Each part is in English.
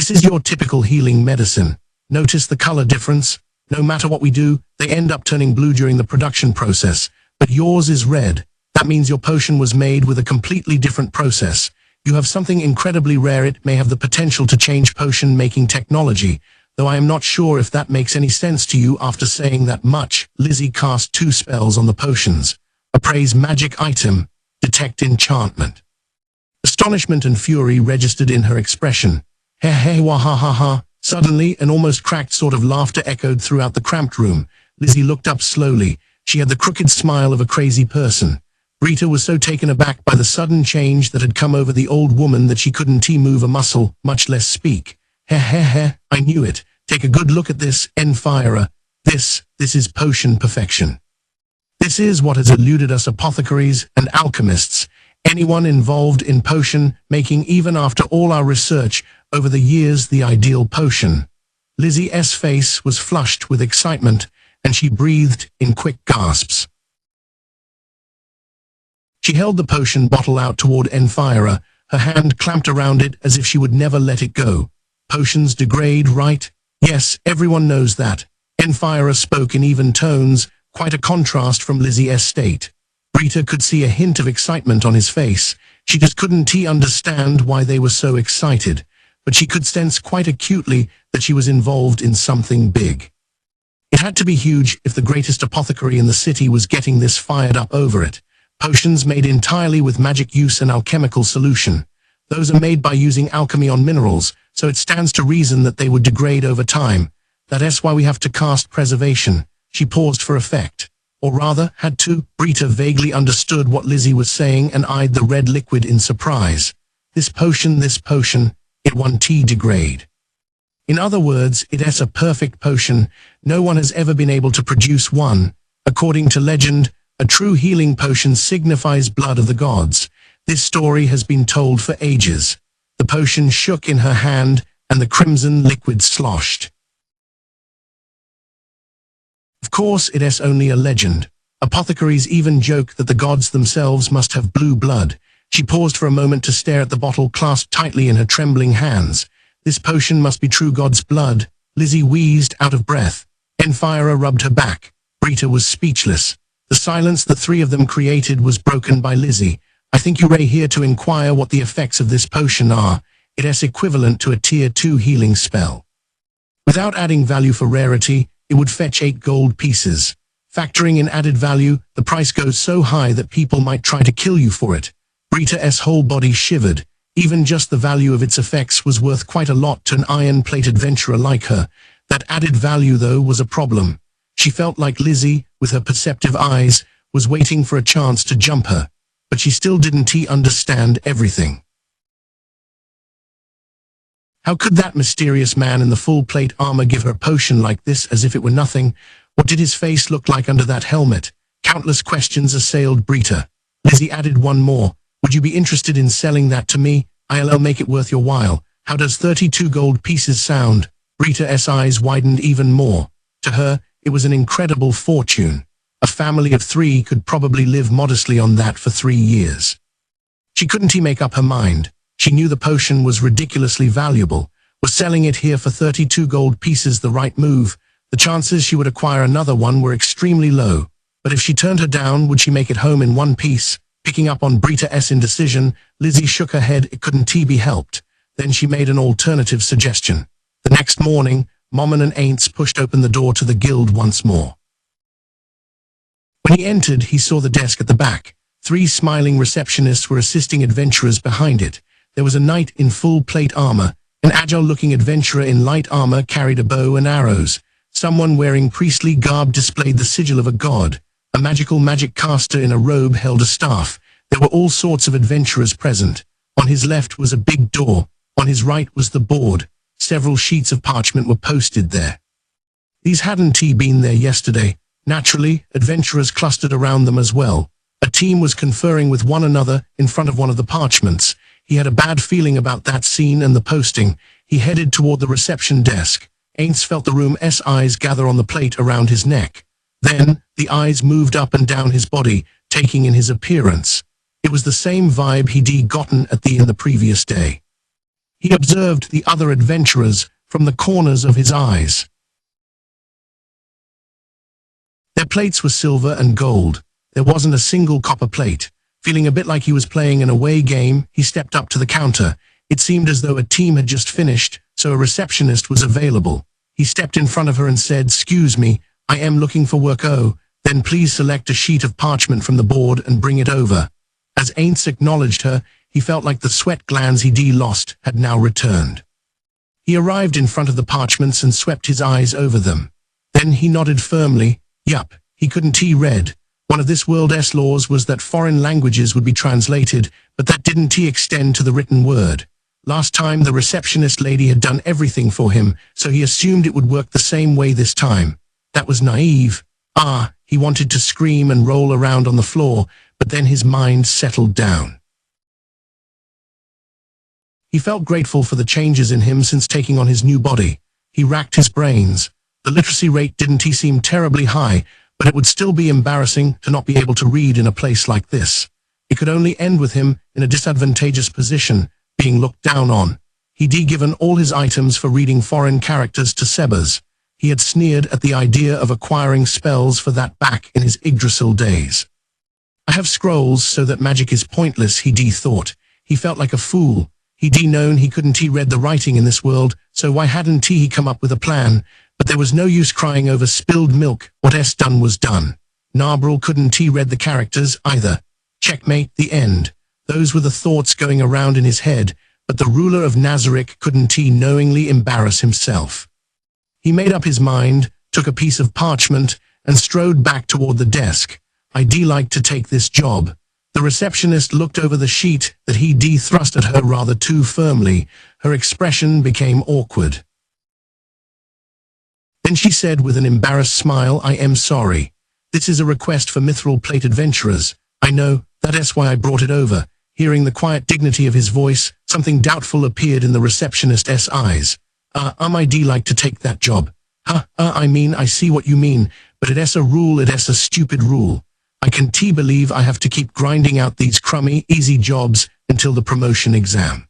This is your typical healing medicine. Notice the color difference? No matter what we do, they end up turning blue during the production process. But yours is red. That means your potion was made with a completely different process. You have something incredibly rare. It may have the potential to change potion-making technology, though I am not sure if that makes any sense to you after saying that much. Lizzie cast 2 spells on the potions. Appraise magic item. Detect enchantment. Astonishment and fury registered in her expression. Hey, wah ha ha ha. Suddenly, an almost cracked sort of laughter echoed throughout the cramped room. Lizzie looked up slowly. She had the crooked smile of a crazy person. Rita was so taken aback by the sudden change that had come over the old woman that she couldn't move a muscle, much less speak. I knew it. Take a good look at this, Enfirer. This is potion perfection. This is what has eluded us apothecaries and alchemists. Anyone involved in potion making, even after all our research over the years, the ideal potion. Lizzie's face was flushed with excitement, and she breathed in quick gasps. She held the potion bottle out toward Enfirer, her hand clamped around it as if she would never let it go. Potions degrade, right? Yes, everyone knows that. Enfirer spoke in even tones, quite a contrast from Lizzie's state. Rita could see a hint of excitement on his face. She just couldn't understand why they were so excited, but she could sense quite acutely that she was involved in something big. It had to be huge if the greatest apothecary in the city was getting this fired up over it. Potions made entirely with magic use and alchemical solution. Those are made by using alchemy on minerals, so it stands to reason that they would degrade over time. That's why we have to cast preservation. She paused for effect. Or rather, had to. Rita vaguely understood what Lizzie was saying and eyed the red liquid in surprise. This potion, it won't degrade. In other words, it's a perfect potion. No one has ever been able to produce one. According to legend, a true healing potion signifies blood of the gods. This story has been told for ages. The potion shook in her hand, and the crimson liquid sloshed. Of course, it's only a legend. Apothecaries even joke that the gods themselves must have blue blood. She paused for a moment to stare at the bottle clasped tightly in her trembling hands. This potion must be true god's blood. Lizzie wheezed, out of breath. Enfirer rubbed her back. Rita was speechless. The silence the three of them created was broken by Lizzie. I think you're here to inquire what the effects of this potion are. It's equivalent to a tier 2 healing spell. Without adding value for rarity, it would fetch 8 gold pieces. Factoring in added value, the price goes so high that people might try to kill you for it. Rita's whole body shivered. Even just the value of its effects was worth quite a lot to an iron-plate adventurer like her. That added value, though, was a problem. She felt like Lizzie, with her perceptive eyes, was waiting for a chance to jump her. But she still didn't understand everything. How could that mysterious man in the full-plate armor give her a potion like this as if it were nothing? What did his face look like under that helmet? Countless questions assailed Rita. Lizzie added one more. Would you be interested in selling that to me? I'll make it worth your while. How does 32 gold pieces sound? Rita's eyes widened even more. To her, it was an incredible fortune. A family of 3 could probably live modestly on that for 3 years. She couldn't make up her mind. She knew the potion was ridiculously valuable. Was selling it here for 32 gold pieces the right move? The chances she would acquire another one were extremely low. But if she turned her down, would she make it home in one piece? Picking up on Rita's indecision, Lizzie shook her head. It couldn't be helped. Then she made an alternative suggestion. The next morning, Mommen and Aints pushed open the door to the guild once more. When he entered, he saw the desk at the back. 3 smiling receptionists were assisting adventurers behind it. There was a knight in full-plate armor. An agile-looking adventurer in light armor carried a bow and arrows. Someone wearing priestly garb displayed the sigil of a god. A magic caster in a robe held a staff. There were all sorts of adventurers present. On his left was a big door. On his right was the board. Several sheets of parchment were posted there. These hadn't been there yesterday. Naturally, adventurers clustered around them as well. A team was conferring with one another in front of one of the parchments. He had a bad feeling about that scene and the posting. He headed toward the reception desk. Aints felt the room's eyes gather on the plate around his neck. Then, the eyes moved up and down his body, taking in his appearance. It was the same vibe he'd gotten at the inn the previous day. He observed the other adventurers from the corners of his eyes. Their plates were silver and gold. There wasn't a single copper plate. Feeling a bit like he was playing an away game, he stepped up to the counter. It seemed as though a team had just finished, so a receptionist was available. He stepped in front of her and said, "Excuse me, I am looking for work. Oh, then please select a sheet of parchment from the board and bring it over." As Aints acknowledged her, he felt like the sweat glands he'd lost had now returned. He arrived in front of the parchments and swept his eyes over them. Then he nodded firmly. Yup, he couldn't read. One of this world's laws was that foreign languages would be translated, but that didn't extend to the written word. Last time, the receptionist lady had done everything for him, so he assumed it would work the same way this time. That was naive. He wanted to scream and roll around on the floor, but then his mind settled down. He felt grateful for the changes in him since taking on his new body. He racked his brains. The literacy rate didn't seem terribly high, but it would still be embarrassing to not be able to read in a place like this. It could only end with him in a disadvantageous position, being looked down on. He'd given all his items for reading foreign characters to Sebas. He had sneered at the idea of acquiring spells for that back in his Yggdrasil days. "I have scrolls so that magic is pointless," he thought. He felt like a fool. He'd known he couldn't read the writing in this world, so why hadn't he come up with a plan? But there was no use crying over spilled milk. What's done was done. Narbril couldn't read the characters either. Checkmate, the end. Those were the thoughts going around in his head, but the ruler of Nazarick couldn't knowingly embarrass himself. He made up his mind, took a piece of parchment, and strode back toward the desk. "I'd like to take this job." The receptionist looked over the sheet that he'd thrust at her rather too firmly. Her expression became awkward. Then she said with an embarrassed smile, "I am sorry. This is a request for Mithril Plate adventurers. I know, that's why I brought it over." Hearing the quiet dignity of his voice, something doubtful appeared in the receptionist's eyes. I'd like to take that job." I mean, I see what you mean, but it's a rule, it's a stupid rule. I can't believe I have to keep grinding out these crummy, easy jobs until the promotion exam.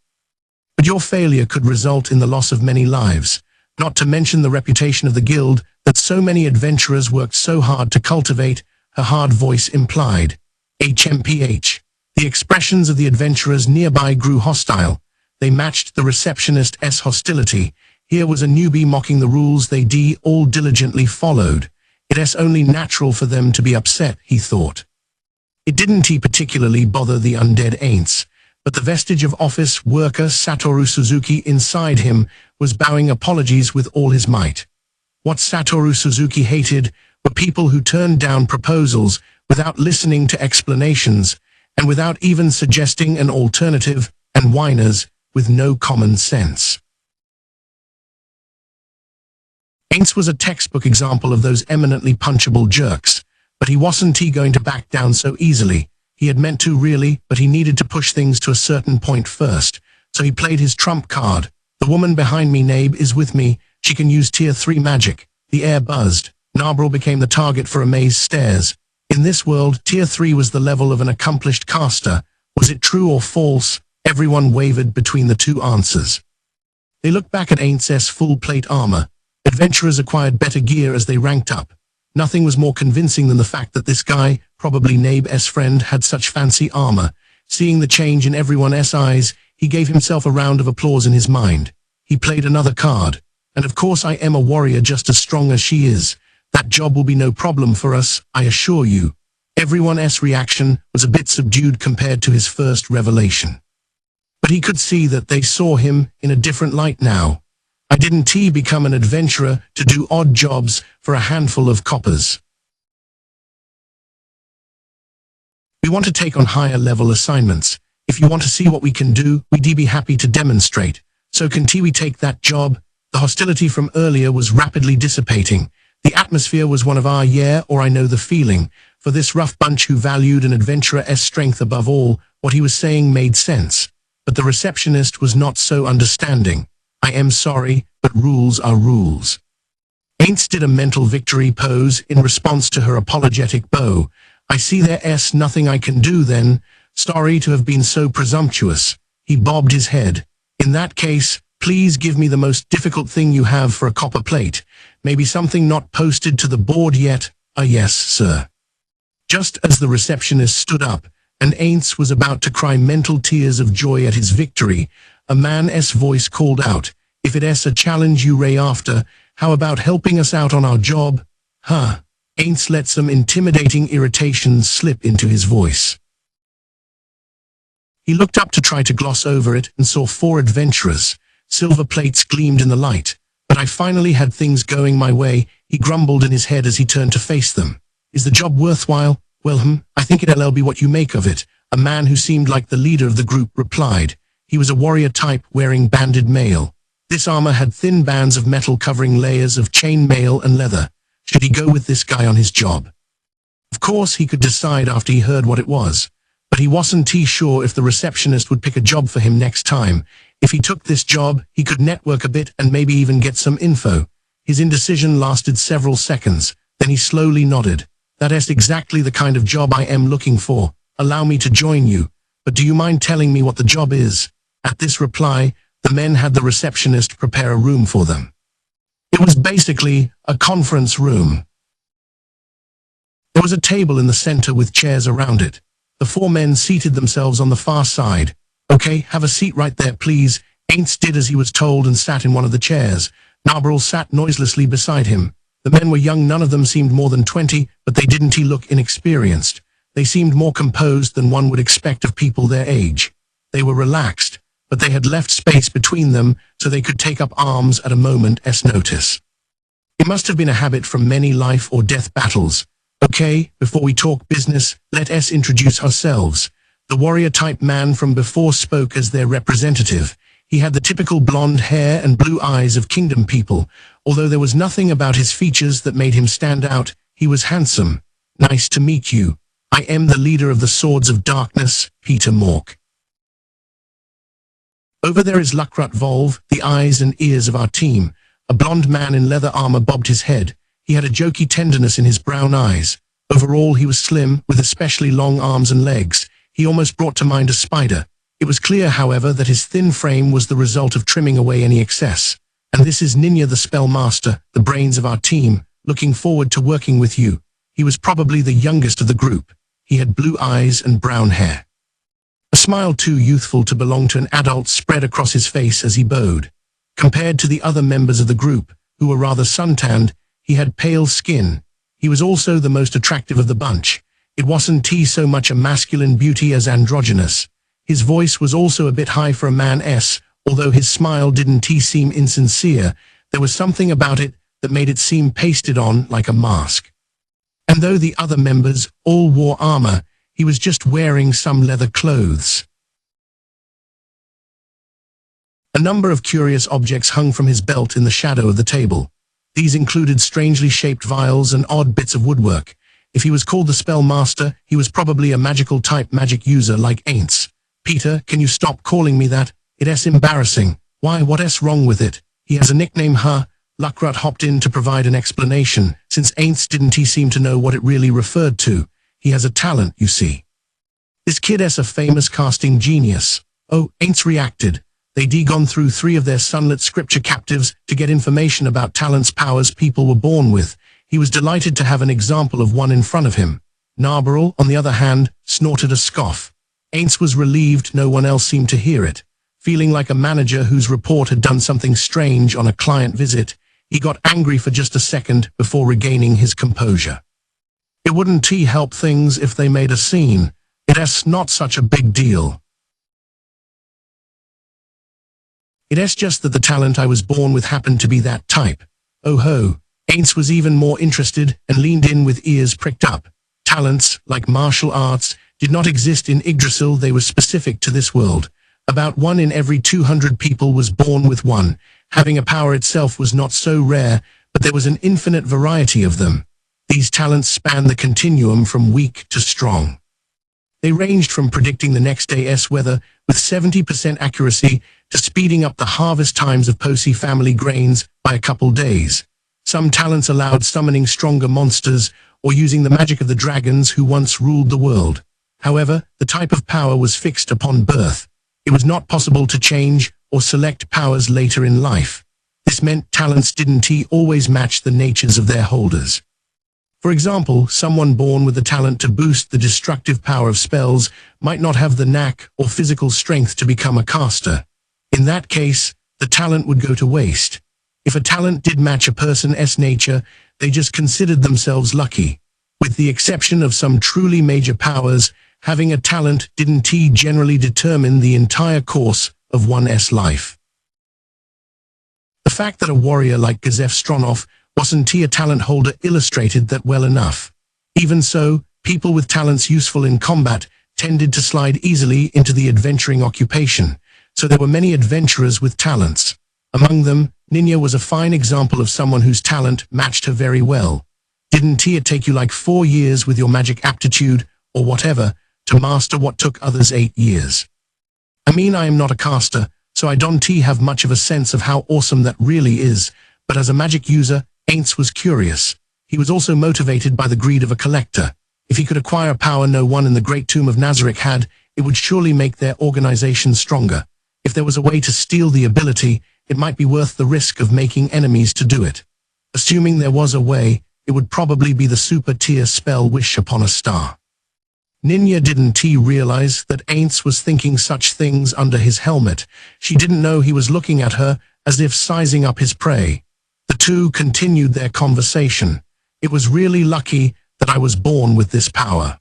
But your failure could result in the loss of many lives, not to mention the reputation of the guild that so many adventurers worked so hard to cultivate, her hard voice implied. HMPH. The expressions of the adventurers nearby grew hostile. They matched the receptionist's hostility. Here was a newbie mocking the rules they all diligently followed. It's only natural for them to be upset, he thought. It didn't particularly bother the undead Aints, but the vestige of office worker Satoru Suzuki inside him was bowing apologies with all his might. What Satoru Suzuki hated were people who turned down proposals without listening to explanations and without even suggesting an alternative, and whiners with no common sense. Aints was a textbook example of those eminently punchable jerks, but he wasn't going to back down so easily. He had meant to really, but he needed to push things to a certain point first, so he played his trump card. "The woman behind me, Nabe, is with me. She can use tier 3 magic." The air buzzed. Narbril became the target for amazed stares. In this world, tier 3 was the level of an accomplished caster. Was it true or false? Everyone wavered between the two answers. They looked back at Aints' full plate armor. Adventurers acquired better gear as they ranked up. Nothing was more convincing than the fact that this guy, probably Nabe's friend, had such fancy armor. Seeing the change in everyone's eyes, he gave himself a round of applause in his mind. He played another card. "And of course I am a warrior just as strong as she is. That job will be no problem for us, I assure you." Everyone's reaction was a bit subdued compared to his first revelation. But he could see that they saw him in a different light now. "I didn't become an adventurer to do odd jobs for a handful of coppers. We want to take on higher level assignments. If you want to see what we can do, we'd be happy to demonstrate. So can we take that job?" The hostility from earlier was rapidly dissipating. The atmosphere was one of I know the feeling. For this rough bunch who valued an adventurer's strength above all, what he was saying made sense. But the receptionist was not so understanding. "I am sorry, but rules are rules." Aints did a mental victory pose in response to her apologetic bow. "I see there's nothing I can do then. Sorry to have been so presumptuous." He bobbed his head. In that case, please give me the most difficult thing you have for a copper plate. Maybe something not posted to the board yet. Yes, sir. Just as the receptionist stood up, and Aints was about to cry mental tears of joy at his victory, a man's voice called out, "If it's a challenge you ray after, how about helping us out on our job?" Huh. Aints let some intimidating irritation slip into his voice. He looked up to try to gloss over it and saw 4 adventurers. Silver plates gleamed in the light. "But I finally had things going my way," he grumbled in his head as he turned to face them. "Is the job worthwhile?" "Well, I think it'll be what you make of it," a man who seemed like the leader of the group replied. He was a warrior type wearing banded mail. This armor had thin bands of metal covering layers of chain mail and leather. Should he go with this guy on his job? Of course he could decide after he heard what it was, but he wasn't too sure if the receptionist would pick a job for him next time. If he took this job, he could network a bit and maybe even get some info. His indecision lasted several seconds, then he slowly nodded. "That's exactly the kind of job I am looking for. Allow me to join you. But do you mind telling me what the job is?" At this reply, the men had the receptionist prepare a room for them. It was basically a conference room. There was a table in the center with chairs around it. The 4 men seated themselves on the far side. "Okay, have a seat right there, please." Aints did as he was told and sat in one of the chairs. Narberl sat noiselessly beside him. The men were young, none of them seemed more than 20, but they didn't look inexperienced. They seemed more composed than one would expect of people their age. They were relaxed, but they had left space between them so they could take up arms at a moment's notice. It must have been a habit from many life or death battles. "Okay, before we talk business, let us introduce ourselves." The warrior-type man from before spoke as their representative. He had the typical blonde hair and blue eyes of kingdom people. Although there was nothing about his features that made him stand out, he was handsome. "Nice to meet you. I am the leader of the Swords of Darkness, Peter Mork. Over there is Lukrut Volve, the eyes and ears of our team." A blonde man in leather armor bobbed his head. He had a jokey tenderness in his brown eyes. Overall, he was slim, with especially long arms and legs. He almost brought to mind a spider. It was clear, however, that his thin frame was the result of trimming away any excess. "And this is Ninja the Spellmaster, the brains of our team. Looking forward to working with you." He was probably the youngest of the group. He had blue eyes and brown hair. A smile too youthful to belong to an adult spread across his face as he bowed. Compared to the other members of the group, who were rather suntanned, he had pale skin. He was also the most attractive of the bunch. It wasn't so much a masculine beauty as androgynous. His voice was also a bit high for a man's, although his smile didn't seem insincere. There was something about it that made it seem pasted on like a mask. And though the other members all wore armor, he was just wearing some leather clothes. A number of curious objects hung from his belt in the shadow of the table. These included strangely shaped vials and odd bits of woodwork. If he was called the Spellmaster, he was probably a magical-type magic user like Aints. "Peter, can you stop calling me that? It's embarrassing." "Why, what's wrong with it? He has a nickname, huh?" Lukrut hopped in to provide an explanation, since Aints didn't seem to know what it really referred to. "He has a talent, you see. This kid's a famous casting genius." "Oh," Aints reacted. They'd gone through 3 of their sunlit scripture captives to get information about talents, powers people were born with. He was delighted to have an example of one in front of him. Narberl, on the other hand, snorted a scoff. Aints was relieved no one else seemed to hear it. Feeling like a manager whose report had done something strange on a client visit, he got angry for just a second before regaining his composure. "It wouldn't help things if they made a scene. It's not such a big deal. It's just that the talent I was born with happened to be that type." "Oh ho." Aints was even more interested and leaned in with ears pricked up. Talents, like martial arts, did not exist in Yggdrasil. They were specific to this world. About 1 in every 200 people was born with one. Having a power itself was not so rare, but there was an infinite variety of them. These talents spanned the continuum from weak to strong. They ranged from predicting the next day's weather with 70% accuracy to speeding up the harvest times of Posey family grains by a couple days. Some talents allowed summoning stronger monsters or using the magic of the dragons who once ruled the world. However, the type of power was fixed upon birth. It was not possible to change or select powers later in life. This meant talents didn't always match the natures of their holders. For example, someone born with the talent to boost the destructive power of spells might not have the knack or physical strength to become a caster. In that case, the talent would go to waste. If a talent did match a person's nature, they just considered themselves lucky. With the exception of some truly major powers, having a talent didn't generally determine the entire course of one's life. The fact that a warrior like Gazef Stronov wasn't a talent holder illustrated that well enough. Even so, people with talents useful in combat tended to slide easily into the adventuring occupation, so there were many adventurers with talents. Among them, Ninja was a fine example of someone whose talent matched her very well. Didn't it take you like 4 years with your magic aptitude, or whatever, to master what took others 8 years? I mean, I am not a caster, so I don't have much of a sense of how awesome that really is, but as a magic user, Aints was curious. He was also motivated by the greed of a collector. If he could acquire power no one in the Great Tomb of Nazarick had, it would surely make their organization stronger. If there was a way to steal the ability, it might be worth the risk of making enemies to do it. Assuming there was a way, it would probably be the super-tier spell Wish Upon a Star. Ninja didn't realize that Aints was thinking such things under his helmet. She didn't know he was looking at her, as if sizing up his prey. The two continued their conversation. It was really lucky that I was born with this power.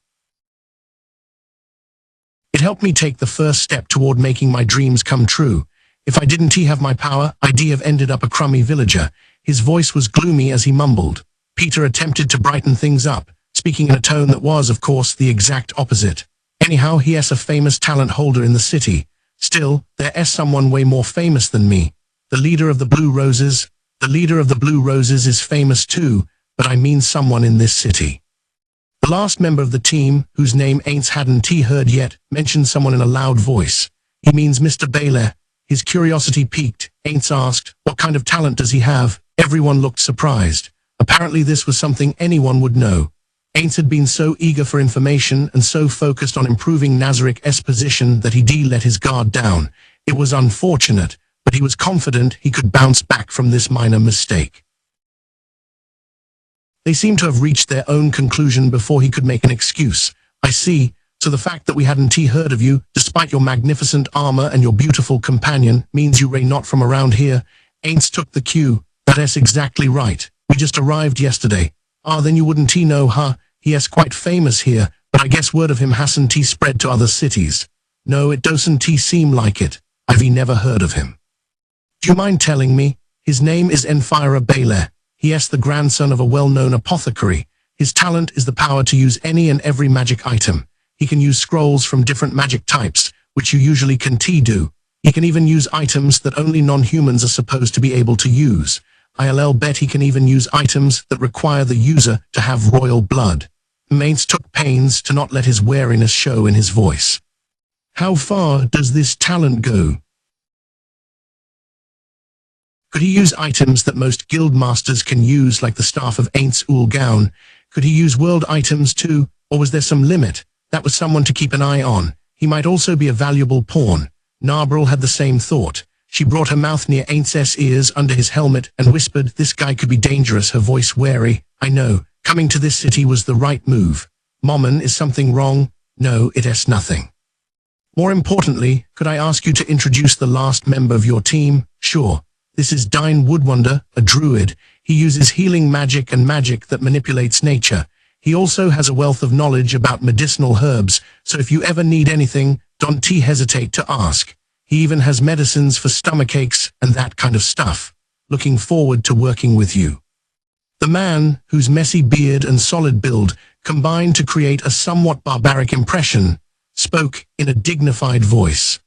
It helped me take the first step toward making my dreams come true. If I didn't have my power, I'd have ended up a crummy villager. His voice was gloomy as he mumbled. Peter attempted to brighten things up, speaking in a tone that was, of course, the exact opposite. Anyhow, he is a famous talent holder in the city. Still, there is someone way more famous than me. The leader of the Blue Roses. The leader of the Blue Roses is famous too, but I mean someone in this city. The last member of the team, whose name Aints hadn't heard yet, mentioned someone in a loud voice. He means Mr. Baylor. His curiosity piqued. Aints asked, what kind of talent does he have? Everyone looked surprised. Apparently this was something anyone would know. Aints had been so eager for information and so focused on improving Nazarick's position that he let his guard down. It was unfortunate, but he was confident he could bounce back from this minor mistake. They seemed to have reached their own conclusion before he could make an excuse. I see, so the fact that we hadn't heard of you, despite your magnificent armor and your beautiful companion, means you ray not from around here. Aints took the cue. That's exactly right. We just arrived yesterday. Ah, then you wouldn't know, huh? He is quite famous here, but I guess word of him hasn't spread to other cities. No, it doesn't seem like it. I've never heard of him. Do you mind telling me? His name is Enfira Baylor. He is the grandson of a well-known apothecary. His talent is the power to use any and every magic item. He can use scrolls from different magic types, which you usually can do. He can even use items that only non-humans are supposed to be able to use. I'll bet he can even use items that require the user to have royal blood. Mainz took pains to not let his wariness show in his voice. How far does this talent go? Could he use items that most guild masters can use, like the staff of Aints Ul Gown? Could he use world items too, or was there some limit? That was someone to keep an eye on. He might also be a valuable pawn. Narbril had the same thought. She brought her mouth near Aints' ears under his helmet and whispered, this guy could be dangerous, her voice wary. I know, coming to this city was the right move. Momon, is something wrong? No, it is nothing. More importantly, could I ask you to introduce the last member of your team? Sure. This is Dine Woodwonder, a druid. He uses healing magic and magic that manipulates nature. He also has a wealth of knowledge about medicinal herbs, so if you ever need anything, don't hesitate to ask. He even has medicines for stomachaches and that kind of stuff. Looking forward to working with you. The man, whose messy beard and solid build combined to create a somewhat barbaric impression, spoke in a dignified voice.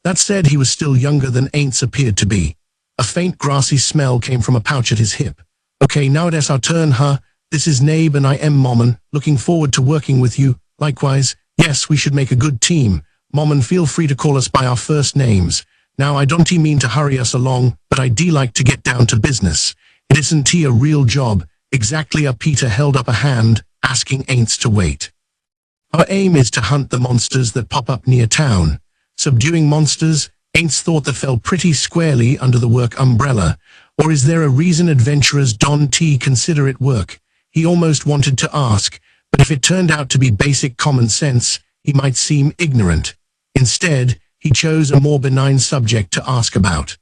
That said, he was still younger than Aints appeared to be. A faint grassy smell came from a pouch at his hip. Okay, now it is our turn, huh? This is Nabe and I am Momon. Looking forward to working with you. Likewise, yes, we should make a good team. Momon, feel free to call us by our first names. Now, I don't mean to hurry us along, but I do like to get down to business. It isn't a real job. Exactly. Peter held up a hand, asking Aints to wait. Our aim is to hunt the monsters that pop up near town. subduing monsters, ain't thought that fell pretty squarely under the work umbrella, or is there a reason adventurers Don T consider it work? He almost wanted to ask, but if it turned out to be basic common sense, he might seem ignorant. Instead, he chose a more benign subject to ask about.